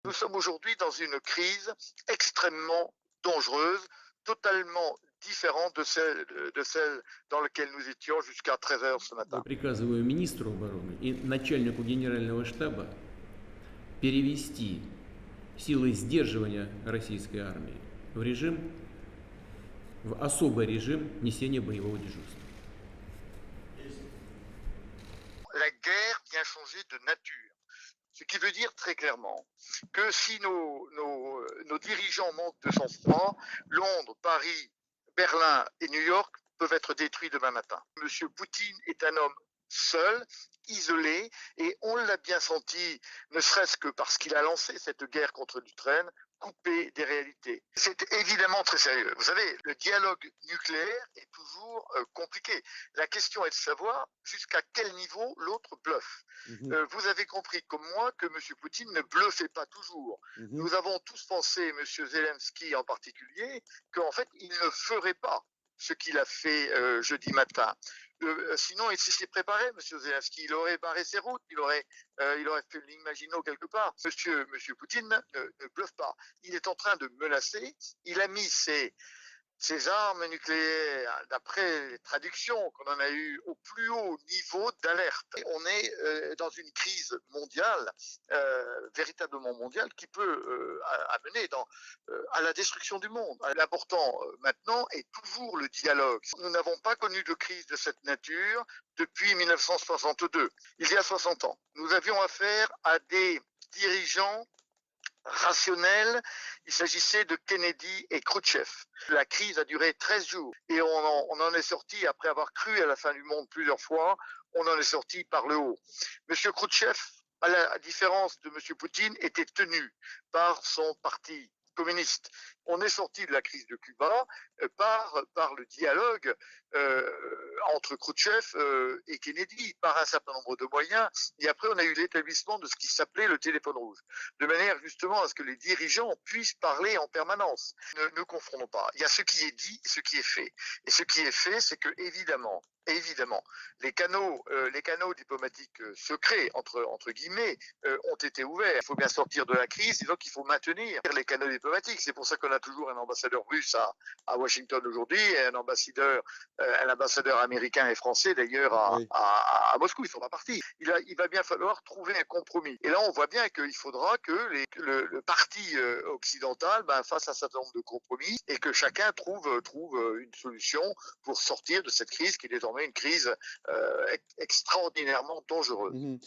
Nous sommes aujourd'hui dans une crise extrêmement dangereuse, totalement différente de celle dans laquelle nous étions jusqu'à 13 heures ce matin. Приказываю министру обороны и начальнику генерального штаба перевести силы сдерживания российской армии в особый режим несения боевого дежурства. La guerre vient changer de nature. Ce qui veut dire très clairement que si nos dirigeants manquent de sang-froid, Londres, Paris, Berlin et New York peuvent être détruits demain matin. Monsieur Poutine est un homme seul, isolé, et on l'a bien senti, ne serait-ce que parce qu'il a lancé cette guerre contre l'Ukraine, coupé des réalités. C'est évidemment très sérieux. Vous savez, le dialogue nucléaire est toujours compliqué. La question est de savoir jusqu'à quel niveau l'autre bluffe. Vous avez compris comme moi que M. Poutine ne bluffait pas toujours. Nous avons tous pensé, M. Zelensky en particulier, qu'en fait, il ne ferait pas ce qu'il a fait jeudi matin. Sinon, il s'y préparé, M. Zelensky. Il aurait barré ses routes, il aurait fait l'Imaginot quelque part. Monsieur Poutine ne bluffe pas. Il est en train de menacer. Il a mis ces armes nucléaires, d'après les traductions qu'on en a eues, au plus haut niveau d'alerte. On est dans une crise mondiale, véritablement mondiale, qui peut amener à la destruction du monde. L'important maintenant est toujours le dialogue. Nous n'avons pas connu de crise de cette nature depuis 1962, il y a 60 ans. Nous avions affaire à des dirigeants rationnel. Il s'agissait de Kennedy et Khrouchtchev. La crise a duré 13 jours et on en est sorti, après avoir cru à la fin du monde plusieurs fois, on en est sorti par le haut. Monsieur Khrouchtchev, à la différence de Monsieur Poutine, était tenu par son parti communiste. On est sorti de la crise de Cuba par le dialogue entre Khrouchtchev et Kennedy, par un certain nombre de moyens. Et après, on a eu l'établissement de ce qui s'appelait le téléphone rouge, de manière justement à ce que les dirigeants puissent parler en permanence. Ne confondons pas. Il y a ce qui est dit, ce qui est fait. Et ce qui est fait, c'est que évidemment, les canaux diplomatiques secrets, entre guillemets, ont été ouverts. Il faut bien sortir de la crise, et donc il faut maintenir les canaux diplomatiques. C'est pour ça qu'on a toujours un ambassadeur russe à Washington aujourd'hui, et un ambassadeur américain et français d'ailleurs à Moscou. Ils sont pas partis. Il va bien falloir trouver un compromis. Et là, on voit bien qu'il faudra que le parti occidental fasse un certain nombre de compromis et que chacun trouve une solution pour sortir de cette crise qui est désormais une crise extraordinairement dangereuse.